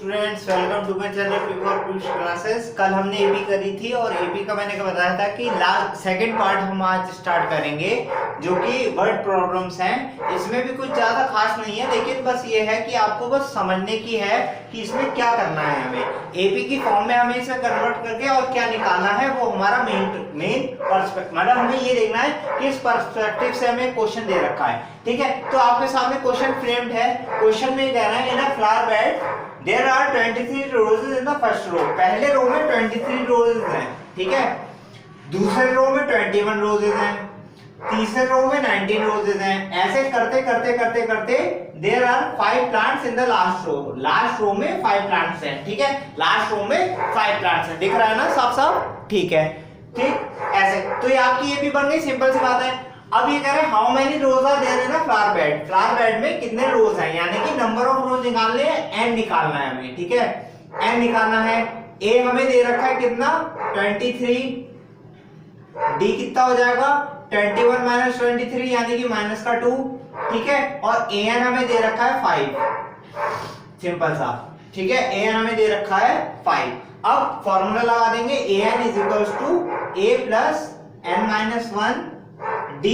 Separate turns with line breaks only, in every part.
Students, welcome to my channel for Piyush classes. कल हमने AP करी थी और एपी का मैंने बताया था कि लास्ट सेकंड पार्ट हम आज स्टार्ट करेंगे जो कि वर्ड प्रॉब्लम्स हैं। इसमें भी कुछ ज़्यादा खास नहीं है, लेकिन बस ये है कि आपको बस समझने की है कि इसमें क्या करना है। हमें एपी की फॉर्म में हमें इसे कन्वर्ट करके और क्या निकालना है, वो हमारा मेन पर्सपेक्टिव, मतलब हमें ये देखना है कि इस पर्सपेक्टिव से हमें क्वेश्चन दे रखा है। ठीक है, तो आपके सामने क्वेश्चन फ्रेम्ड है। क्वेश्चन में कह रहा है in a flower bed there are 23 roses in the first row. पहले रो में 23 रोजेस हैं, ठीक है। दूसरे रो में 21 रोजेस हैं, तीसरे रो में 19 रोजेस हैं। ऐसे करते करते करते करते there are 5 plants in the last row. Last row में 5 प्लांट्स हैं, ठीक है। लास्ट रो में 5 प्लांट्स हैं, दिख रहा है ना साफ साफ, ठीक है। ठीक, ऐसे तो ये आपकी ये भी बन गई, सिंपल सी बात है। अब ये कह रहे हैं how many rose are there in a flower bed. Flower bed में कितने रोज हैं, यानी कि नंबर ऑफ रोज निकालने हैं, n निकालना है हमें, ठीक है। n निकालना है। a हमें दे रखा है कितना 23, d कितना हो जाएगा 21 माइनस 23 यानी कि माइनस का 2, ठीक है। और an हमें दे रखा है 5, सिंपल सा, ठीक है। an हमें दे रखा है 5। अब फॉर्मूला लगा देंगे an is equals to a plus n minus 1 d।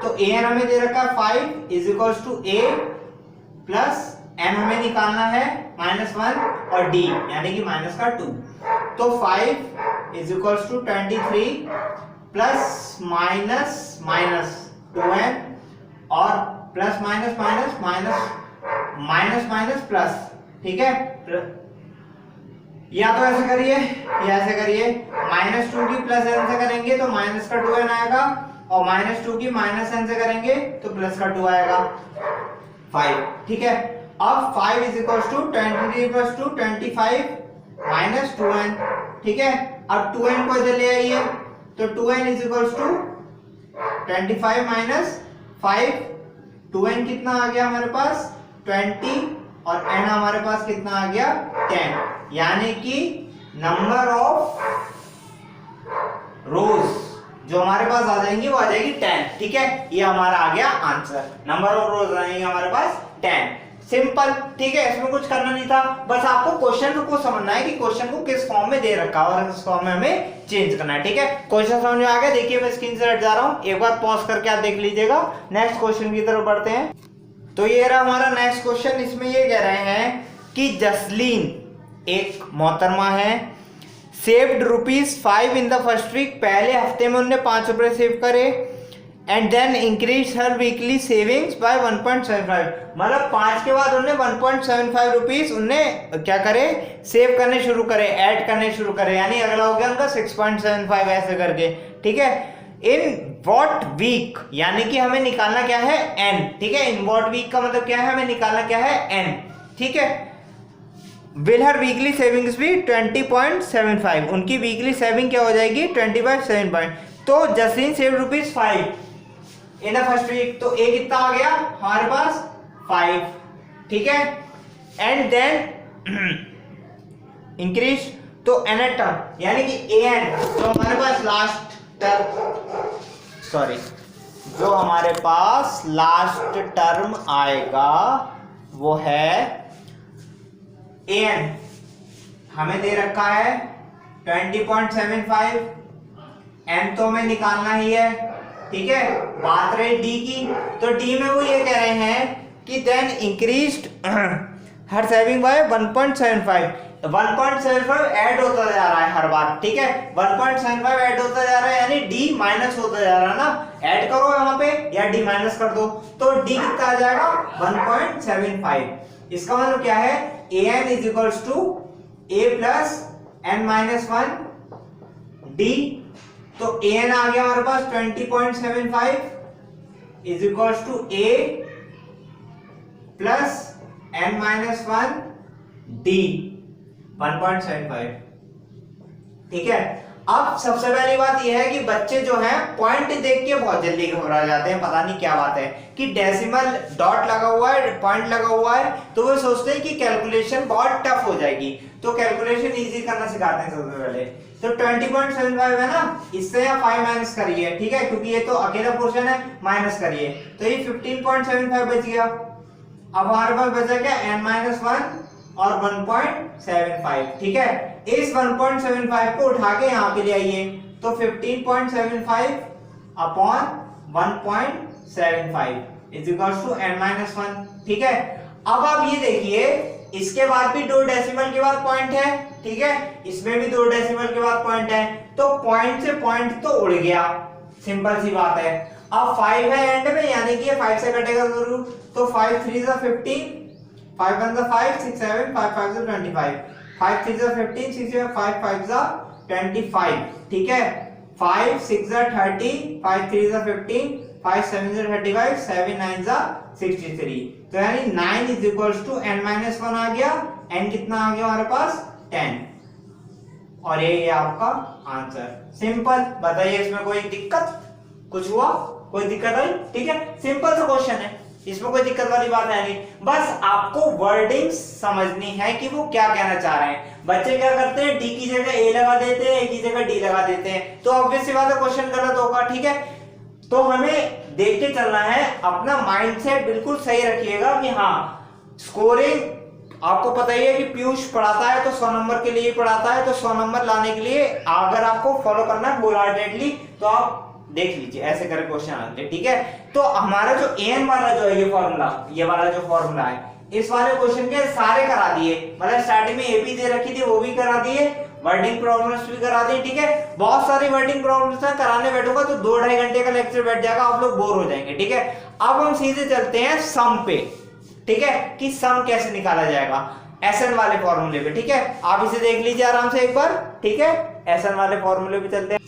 तो an हमें दे रखा है 5 is equals to a plus n हमें निकालना है -1 और d यानी कि माइनस का 2। तो 5 is equals to 23 plus minus minus 2n और plus minus minus minus minus minus plus, ठीक है। या तो ऐसे करिए या ऐसे करिए, -2 की प्लस n से करेंगे तो माइनस का 2n आएगा और -2 की माइनस n से करेंगे तो प्लस का 2 आएगा 5, ठीक है। अब 5 is equals to 23 plus 2 25 minus 2n, ठीक है। अब 2n को इधर ले आइए तो 2n is equals to 25 minus 5। 2n कितना आ गया हमारे पास 20 और n हमारे पास कितना आ गया 10, यानी कि नंबर ऑफ रोज जो हमारे पास आ जाएंगी वो आ जाएगी 10, ठीक है। ये हमारा आ गया आंसर, नंबर ऑफ रोज आएंगे हमारे पास 10, सिंपल, ठीक है। इसमें कुछ करना नहीं था, बस आपको क्वेश्चन को समझना है कि क्वेश्चन को किस फॉर्म में दे रखा है और किस फॉर्म में हमें चेंज करना है, ठीक है। क्वेश्चन समझ में आ गया। देखिए मैं स्क्रीन से हट जा रहा हूं, एक बार पॉज करके आप देख लीजिएगा। नेक्स्ट क्वेश्चन की तरफ बढ़ते हैं। तो ये रहा हमारा नेक्स्ट क्वेश्चन। इसमें ये कह रहे हैं कि जसलीन एक मोहतरमा है, saved ₹5 in the first week. पहले हफ्ते में उन्होंने 5 रुपए सेव करे एंड देन इंक्रीज हर वीकली सेविंग्स बाय 1.75। मतलब 5 के बाद उन्होंने 1.75 रुपीज उन्होंने क्या करे, सेव करने शुरू करे, ऐड करने शुरू करे, यानी अगला हो गया उनका 6.75 ऐसे करके, ठीक है। इन वॉट वीक, यानी कि हमें निकालना क्या है n, ठीक है। इन वॉट वीक का मतलब क्या है, हमें निकालना क्या है n, ठीक है। विल हर वीकली सेविंग्स भी 20.75, उनकी वीकली सेविंग क्या हो जाएगी 20/7. तो Jasleen save ₹5 in the first week, तो ए कितना आ गया हमारे पास 5, ठीक है। एंड देन इंक्रीज, तो एन टर्म यानी कि एन, तो हमारे पास लास्ट टर्म, सॉरी, जो हमारे पास लास्ट टर्म आएगा वो है an। हमें दे रखा है 20.75, n तो हमें निकालना ही है, ठीक है। बात रही d की, तो d में वो ये कह रहे हैं कि देन इंक्रीज्ड हर सेविंग बाय 1.75। 1.75 ऐड होता जा रहा है हर बार, ठीक है। 1.75 ऐड होता जा रहा है, यानी d माइनस होता जा रहा है ना। ऐड करो यहाँ पे या d माइनस कर दो, तो d कितना आ जाएगा 1.75। इसका मतलब क्या है an is equals to a plus n minus 1 d। तो an आ गया हमारे पास 20.75 is equals to a plus n minus 1 d 1.75, ठीक है। अब सबसे पहली बात यह है कि बच्चे जो हैं पॉइंट देख के बहुत जल्दी घबरा जाते हैं, पता नहीं क्या बात है कि डेसिमल डॉट लगा हुआ है, पॉइंट लगा हुआ है, तो वो सोचते हैं कि कैलकुलेशन बहुत टफ हो जाएगी, तो कैलकुलेशन इजी करना सिखाते हैं सबसे पहले। तो 20.75 है ना, इससे आप 5 माइनस करिए, ठीक है, क्योंकि ये तो अकेला पोर्शन है, माइनस करिए, तो ये 15.75 बच गया। अब हमारे पास बचा क्या n-1 और 1.75, ठीक है। इस 1.75 को उठा के यहाँ पे ले आइए, तो 15.75 upon 1.75 is equals to n-1, ठीक है। अब आप ये देखिए, इसके बाद भी 2 डेसिमल के बाद पॉइंट है, ठीक है, इसमें भी 2 डेसिमल के बाद पॉइंट है, तो पॉइंट से पॉइंट तो उड़ गया, सिंपल सी बात है। अब 5 है एंड में, यानी कि 5 से कटेगा जरूर, तो 5 3 जा 15, 5 1 जा 5, 6 7, 5 5 जा 25, 5 3 जा 15, 6 7 5 5 जा 25, ठीक है। 5 6 जा 30, 5 3 जा 15, 5 7 जा 35, 7 9 जा 63, तो यानी 9 इज इक्वल्स टू n-1 आ गया। n कितना आ गया हमारे पास? 10, और ये आपका आंसर। सिंपल, बताइए इसमें कोई दिक्कत, कुछ हुआ, कोई दिक्कत आई? ठीक है, सिंपल सा क्वेश्चन है, इसमें कोई दिक्कत वाली बात है नहीं। बस आपको वर्डिंग समझनी है कि वो क्या कहना चाह रहे हैं। बच्चे क्या करते हैं, डी की जगह ए लगा देते हैं, ए की जगह डी लगा देते हैं, तो ऑब्वियस सी बात है क्वेश्चन गलत होगा, ठीक है। तो हमें देख के चलना है, अपना माइंडसेट बिल्कुल सही रखिएगा कि हाँ, स्कोरिंग आपको पता ही है कि पीयूष पढ़ाता है तो 100 नंबर के लिए पढ़ाता है, तो 100 नंबर लाने के लिए अगर आपको फॉलो करना है होल हार्टेडली, तो आप देख लीजिए ऐसे करके क्वेश्चन आते हैं, ठीक है। तो हमारा जो एन वाला जो है ये फॉर्मूला, ये वाला जो फॉर्मूला है, इस वाले क्वेश्चन के सारे करा दिए, मतलब स्टार्टिंग में एपी दे रखी थी वो भी करा दिए, वर्डिंग प्रॉब्लम्स भी करा दी, ठीक है। बहुत सारी वर्डिंग प्रॉब्लम्स हैं, कराने बैठूंगा तो 2-2.5 घंटे का लेक्चर बैठ जाएगा, आप लोग बोर हो जाएंगे, ठीक है। अब हम सीधे चलते हैं सम पे, ठीक है, कि सम कैसे निकाला जाएगा एसएन वाले फॉर्मूले पे, ठीक है। आप इसे देख लीजिए आराम से एक बार, ठीक है। एसएन वाले फॉर्मूले पे चलते हैं।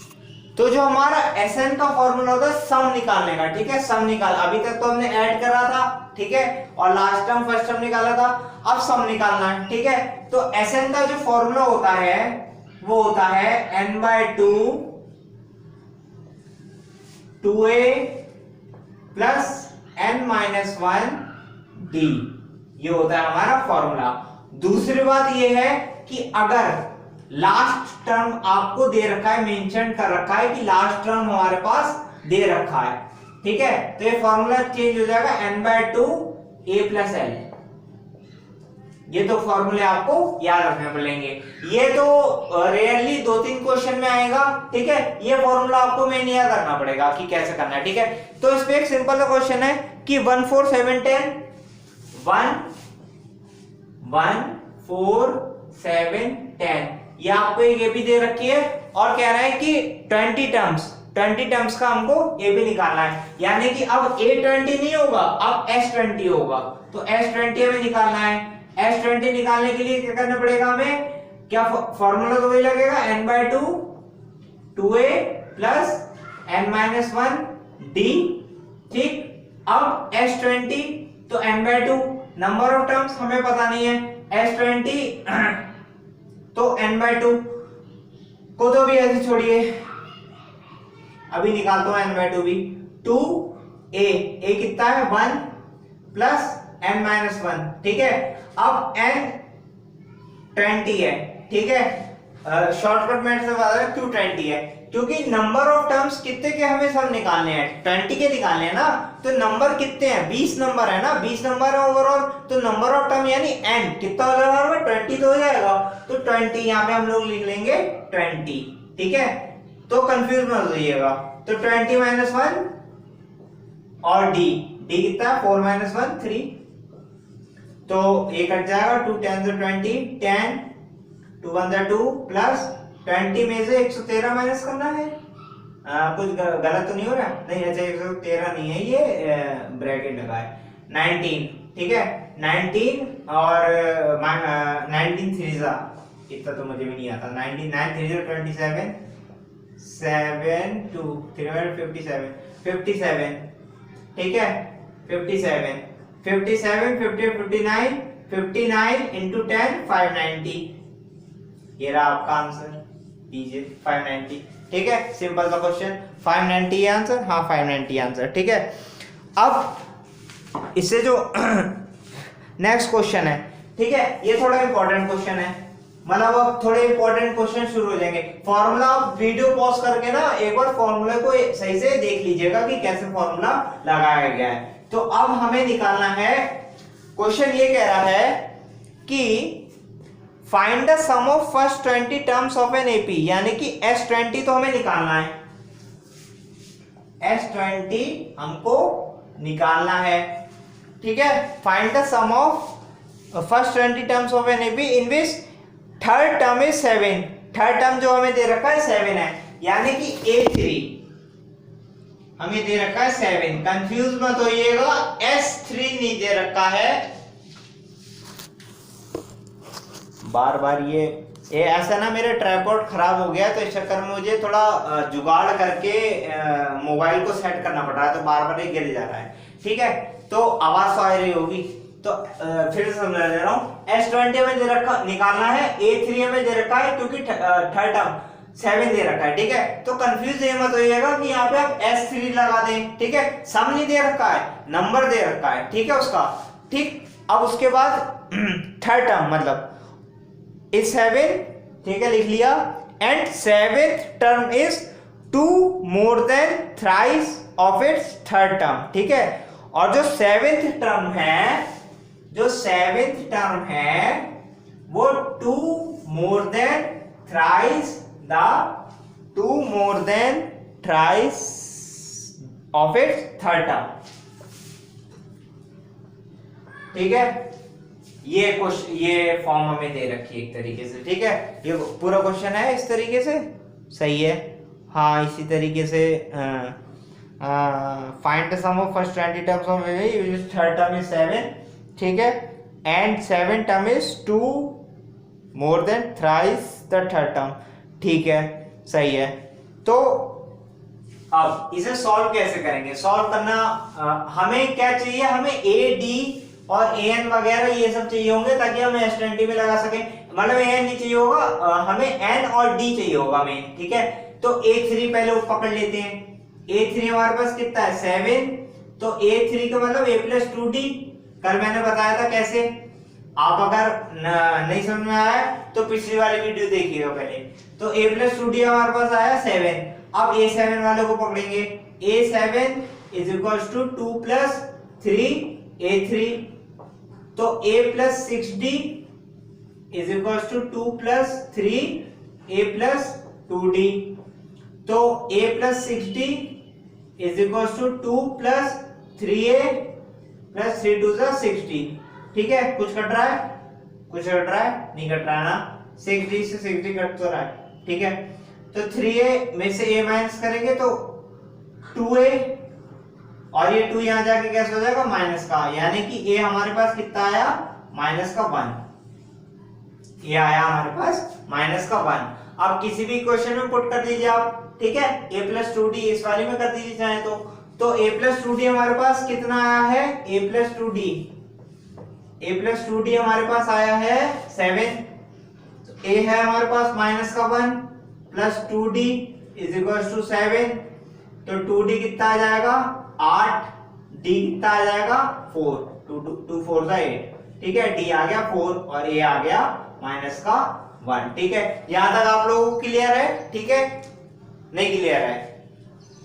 तो जो हमारा एसएन का फॉर्मूला होता है सम निकालने का, ठीक है, सम निकाल, अभी तक तो हमने ऐड करा था, ठीक है, और लास्ट टर्म फर्स्ट टर्म निकाला था, अब सम निकालना है, ठीक है। तो एसएन का जो फॉर्मूला होता है वो होता है n/2 2a plus n-1 d, ये होता है हमारा फॉर्मूला। दूसरी बात ये है कि अगर लास्ट टर्म आपको दे रखा है, मेंशन कर रखा है कि लास्ट टर्म हमारे पास दे रखा है, ठीक है, तो ये फॉर्मूला चेंज हो जाएगा n/2 a प्लस l। ये तो फॉर्मूले आपको याद रखने पड़ेंगे, ये तो रेयरली 2-3 क्वेश्चन में आएगा, ठीक है। ये फॉर्मूला आपको मेन याद रखना पड़ेगा कि कैसे करना है, ठीक है। तो इस पे एक सिंपल सा क्वेश्चन है कि 1 4 7 10 1 1 4 7 10, ये आपको एक एबी दे रखी है और कह रहा है कि 20 टर्म्स का हमको एबी निकालना है, यानी कि अब A20 नहीं होगा, अब S20 होगा, तो S20 हमें निकालना है। S20 निकालने के लिए क्या करना पड़ेगा हमें, क्या फॉर्मूला तो वही लगेगा, n/2 2a plus n-1 d, ठीक। अब S20 तो n/2, नंबर ऑफ टर्म्स हमें पता नहीं है, S20 तो n/2 को तो भी ऐसे छोड़िए, अभी निकालता हूं n/2 भी, 2a कितना है 1 प्लस n-1, ठीक है। अब n20 है, ठीक है, शॉर्टकट मेथड से बता रहा क्यों 20 है, क्योंकि नंबर ऑफ टर्म्स कितने के हमें सब निकालने हैं, 20 के निकालने हैं ना, तो नंबर कितने हैं, 20 नंबर है ना, 20 नंबर है ओवरऑल, तो नंबर ऑफ टर्म यानी n कितना हो जाएगा, 20 तो हो जाएगा, तो 20 यहाँ पे हम लोग लिख लेंगे 20, ठीक है। तो कंफ्यूज मत होइएगा, तो 20-1 और d कितना है 4-1 3, तो ये कट जाएगा, 2 10 20, 10 2 1 2 प्लस 20 में से 113 माइनस करना है, कुछ गलत तो नहीं हो रहा, नहीं अच्छा 113 नहीं है, ये ब्रैकेट लगा है, 19, ठीक है, 19 और 19 3 जा, इतना तो मुझे भी नहीं आता, 19 9 3 27 7 2 3 57 57, ठीक है, 57 57 50 59 59 into 10 590, ये रहा आपका आंसर, दीजिए 590, ठीक है। सिंपल सा क्वेश्चन, 590 आंसर, हाँ 590 आंसर, ठीक है। अब इससे जो नेक्स्ट क्वेश्चन है, ठीक है, ये थोड़ा इंपॉर्टेंट क्वेश्चन है, मतलब अब थोड़े इंपॉर्टेंट क्वेश्चन शुरू हो जाएंगे। फॉर्मूला आप वीडियो पॉज करके ना एक बार फॉर्मूला को सही से देख लीजिएगा कि कैसे फॉर्मूला लगाया गया है। तो अब हमें निकालना है, क्वेश्चन ये कह रहा है कि find the sum of first 20 terms of an AP, यानी कि S20 तो हमें निकालना है, S20 हमको निकालना है, ठीक है। Find the sum of first 20 terms of an AP in which third term is 7। Third term जो हमें दे रखा है 7 है, यानी कि A3 हमें दे रखा है 7। कंफ्यूज मत होइएगा, S3 नहीं दे रखा है। बार बार ये ऐसा ना, मेरे ट्राइपॉड खराब हो गया तो इस चक्कर में मुझे थोड़ा जुगाड़ करके मोबाइल को सेट करना पड़ रहा है, तो बार बार ये गिर जा रहा है, ठीक है। तो आवाज तो आ रही होगी, तो फिर से समझा दे रहा हूँ। S20 में दे रखा निकालना है, A3 में दे रखा है क्योंकि थर्ड टर्म 7 दे रखा है, ठीक है। तो कंफ्यूज ये मत होइएगा कि यहाँ पे आप S3 लगा दें, ठीक है। सम नहीं दे रखा है, नंबर दे रखा है, ठीक है उसका, ठीक। अब उसके बाद थर्ड टर्म मतलब इज 7, ठीक है, लिख लिया। And 7th term is 2 more than thrice of its third term, ठीक है। और जो 7th टर्म है, जो 7th टर्म है वो 2 more than thrice the 2 more than thrice of its third term, ठीक है। ये फॉर्म हमें दे रखी है एक तरीके से, ठीक है। ये पूरा क्वेश्चन है इस तरीके से, सही है। हाँ, इसी तरीके से find the sum of first 20 terms of a, third term is 7, ठीक है, and 7 term is 2 more than thrice the third term, ठीक है, सही है। तो अब इसे सॉल्व कैसे करेंगे? सॉल्व करना हमें क्या चाहिए, हमें ए डी और ए एन वगैरह ये सब चाहिए होंगे ताकि हम S20 में लगा सके। मतलब ए एन नहीं चाहिए होगा, हमें एन और डी चाहिए होगा मेन, ठीक है। तो A3 पहले वो पकड़ लेते हैं। A3 हमारे पास कितना है 7, तो A3 का मतलब A plus 2D, कल मैंने बताया था कैसे। आप अगर नहीं समझ में आया तो पिछली वाली वीडियो देखिएगा पहले। तो A plus 2D हमारे पास आया 7। अब A7 वाले को पकड़ेंगे, A7 is equals to 2 plus 3 A3, तो A plus 6D is equals to 2 plus 3 A plus 2D, तो A plus 6D is equals to 2 plus 3A plus 3 2 60, ठीक है। कुछ कट रहा है? कुछ कट रहा है? नहीं कट रहा है ना, 6D से 6D कट तो रहा है, ठीक है। तो 3A में से A माइनस करेंगे तो 2A, और ये 2 यहां जाके कैसे हो जाएगा माइनस का, यानी कि A हमारे पास कितना आया माइनस का 1, ये आया हमारे पास माइनस का 1। अब किसी भी क्वेश्चन में पुट कर दीजिए आप, ठीक है। A plus 2D इस वाले में कर दीजिए चाहे तो A plus 2D हमारे पास कितना आया है, A plus 2D हमारे पास आया है 7, तो A है हमारे पास माइनस का 1 plus 2D is equal to 7, तो 2D कितना आ जाएगा 8, D कितना आ जाएगा 4, 2 4 8, ठीक है। D आ गया 4 और A आ गया माइनस का 1, ठीक है। यहां तक आप लोगों को क्लियर है? ठीक है, नहीं क्लियर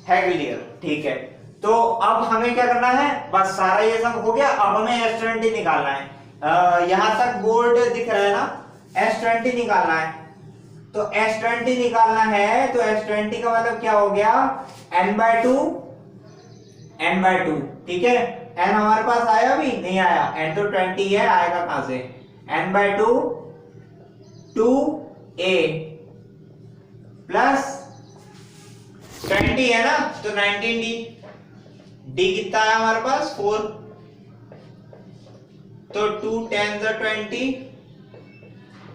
है क्लियर, ठीक है। तो अब हमें क्या करना है, बस सारा ये सब हो गया। अब हमें S20 निकालना है। यहां तक बोर्ड दिख रहा है ना, S20 निकालना है। तो S20 निकालना है तो S20 का मतलब क्या हो गया, n/2, ठीक है। n हमारे पास आया भी नहीं आया, n तो 20 है, आएगा कहां से, n/2 2a प्लस 20 है ना, तो 19D, D कितना है हमारे पास 4, तो 2 10 20,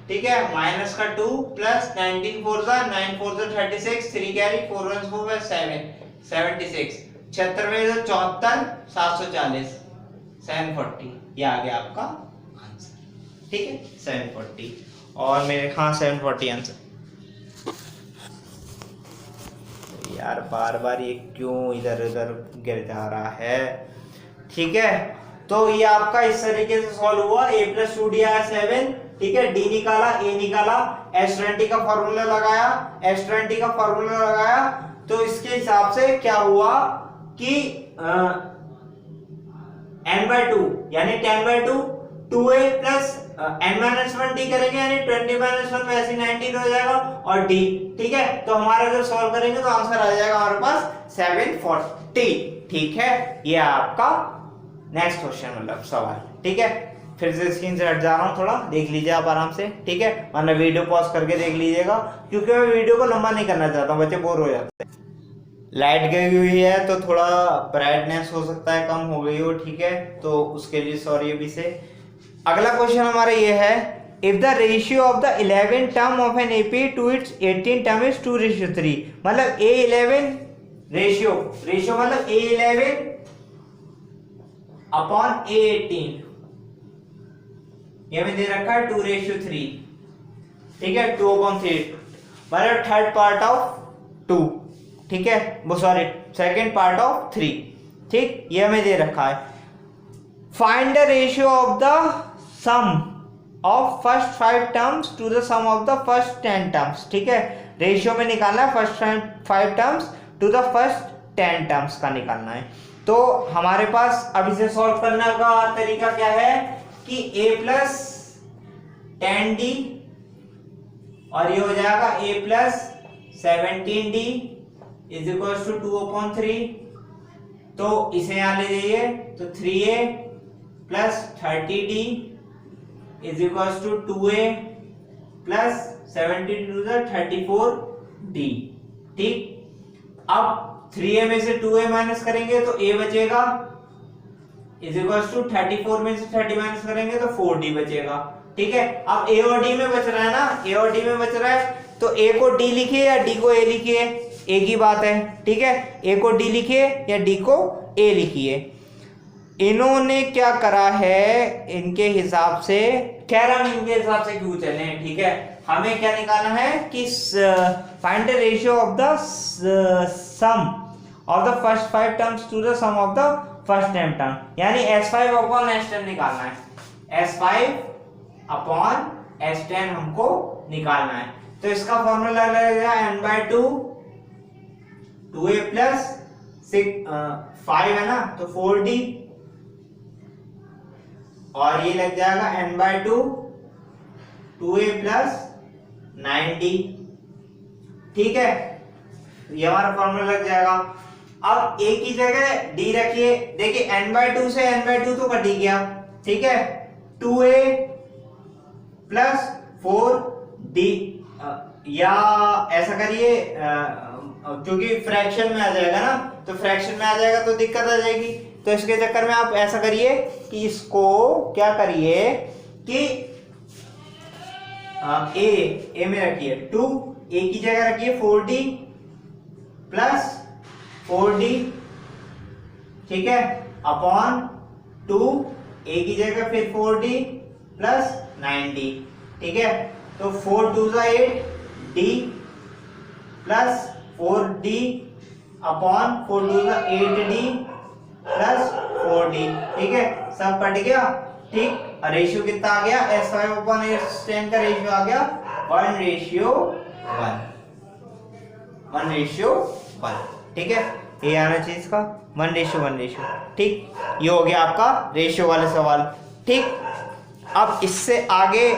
ठीक है, माइनस का 2 प्लस 19 4 9 4 36, 3 कैरी 4 1 4 7 76, 76 में 74 740 740, ये आ गया आपका आंसर, ठीक है 740। और मेरे 740 आंसर। यार बार बार ये क्यों इधर उधर गिर जा रहा है, ठीक है। तो ये आपका इस तरीके से सॉल्व हुआ। A plus 2D आया 7, ठीक है, D निकाला, A निकाला, S20 का फॉर्मूला लगाया, तो इसके हिसाब से क्या हुआ कि n/2 यानी 10/2 2a plus n-1 डी करेंगे यानी 20 - 1 वैसे 19 हो जाएगा और डी। ठीक है, तो हमारा जब सॉल्व करेंगे तो आंसर आ जाएगा हमारे पास 740। ठीक है, ये आपका नेक्स्ट क्वेश्चन मतलब सवाल। ठीक है, फिर से स्क्रीन से हट जा रहा हूँ, थोड़ा देख लीजिए आप आराम से। ठीक है, वरना वीडियो पॉज करके देख लीजिएगा, क्योंकि मैं वीडियो को लंबा नहीं करना चाहता हूँ, बच्चे बोर हो जाते हैं। लाइट गई हुई है तो थोड़ा ब्राइटनेस हो सकता है कम हो गई हो। ठीक है, तो उसके लिए सॉरी अभी से। अगला क्वेश्चन हमारा ये है, if the ratio of the 11 term of an AP to its 18 term is 2:3, मतलब A11 रेशियो मतलब A11 अपॉन A18, ये में दे रखा है 2:3। ठीक है, 2/3 मतलब थर्ड पार्ट ऑफ 2। ठीक है, वो सॉरी सेकंड पार्ट ऑफ 3। ठीक, ये हमें दे रखा है। Find the ratio of the sum of first 5 terms to the sum of the first 10 terms. ठीक है, रेशियो में निकालना है first 5 terms to the first 10 terms का निकालना है। तो हमारे पास अब इसे सॉल्व करने का तरीका क्या है कि a प्लस 10d और ये हो जाएगा a plus 17d is equal to 2/3। तो इसे यहां ले जाइए तो 3a plus 30d is equal to 2a plus 17 to the 34d। ठीक, अब 3a में से 2a माइनस करेंगे तो a बचेगा इज इक्वल टू 34 में से 30 माइनस करेंगे तो 4d बचेगा। ठीक है, अब a और d में बच रहा है ना, a और d में बच रहा है, तो a को d लिखिए या d को a लिखिए, एक ही बात है। ठीक है, a को d लिखिए या d को a लिखिए। इन्होंने क्या करा है, इनके हिसाब से कह रहा हूं, इनके हिसाब से क्यों चले। ठीक है, हमें क्या निकालना है कि find the ratio of the sum of the first 5 terms to the sum of the first 10 term, यानी S5 अपॉन S10 निकालना है। S5 अपॉन S10 हमको निकालना है। तो इसका फॉर्मूला लगेगा n/2 2a प्लस 5 है ना, तो 4d और ये लग जाएगा n/2 2a प्लस 9d। ठीक है, ये हमारा फॉर्मूला लग जाएगा। अब a की जगह d रखिए, देखिए n/2 से n/2 तो कट ही गया। ठीक है, 2a प्लस 4d या ऐसा करिए, क्योंकि फ्रैक्शन में आ जाएगा ना, तो फ्रैक्शन में आ जाएगा तो दिक्कत आ जाएगी। तो इसके चक्कर में आप ऐसा करिए कि इसको क्या करिए कि a में रखिए 2, a की जगह रखिए 4d प्लस 4d। ठीक है, अपॉन 2 a की जगह फिर 4d प्लस 9d। ठीक है, तो 4 2 8 d plus 4d upon 4 2 8d plus 4d। ठीक है, सब कट गया। ठीक, रेशियो कितना आ गया, S5 अपॉन S10 का रेशियो आ गया 1:1। 1:1। ठीक है, ये आना चाहिए इसका 1:1। ठीक, ये हो गया आपका रेशियो वाले सवाल। ठीक, अब इससे आगे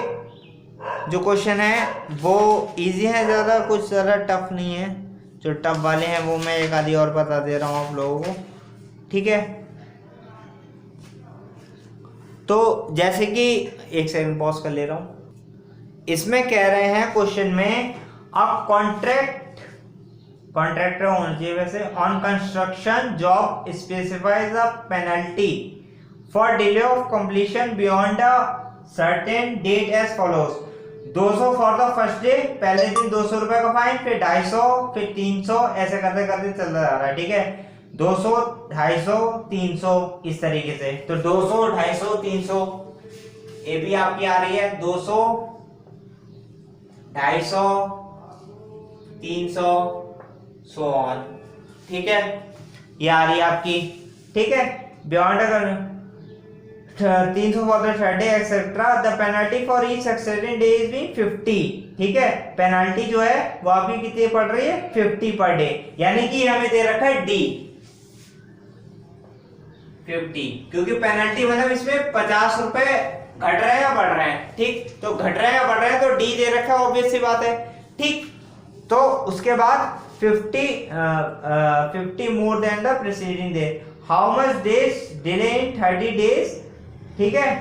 जो क्वेश्चन है वो इजी है, ज्यादा कुछ ज्यादा टफ नहीं है। जो टफ वाले हैं वो मैं एक आधी और बता दे रहा हूँ आप लोगों को। ठीक है, तो जैसे कि एक सेकंड पॉज कर ले रहा हूं। इसमें कह रहे हैं क्वेश्चन में अब कॉन्ट्रैक्टर होना चाहिए वैसे, on construction job specifies a penalty for delay of completion beyond a certain date as follows. 200 for the first day, पहले दिन 200 रुपए का फाइन, फिर 250, फिर 300, ऐसे करते करते चलता जा रहा है। ठीक है, 200 250 300 इस तरीके से। तो 200 250 300 ए भी आपकी आ रही है 200 250 300 सो ऑन। ठीक है, ये आ रही है आपकी। ठीक है, बियॉन्ड अगर 300 for the third day etcetera, the penalty for each successive day is being 50। ठीक है, पेनल्टी जो है वो आपकी कितनी पड़ रही है 50 पर डे, यानी कि हमें दे रखा है डी 50, क्योंकि पेनल्टी मतलब इसमें 50 रुपए घट रहे हैं या बढ़ रहे हैं, ठीक, तो घट रहे हैं या बढ़ रहे हैं तो डी दे रखा है, ऑब्वियस सी बात है, ठीक। तो उसके बाद 50 more than the preceding day, how much days delay in 30 days, ठीक है,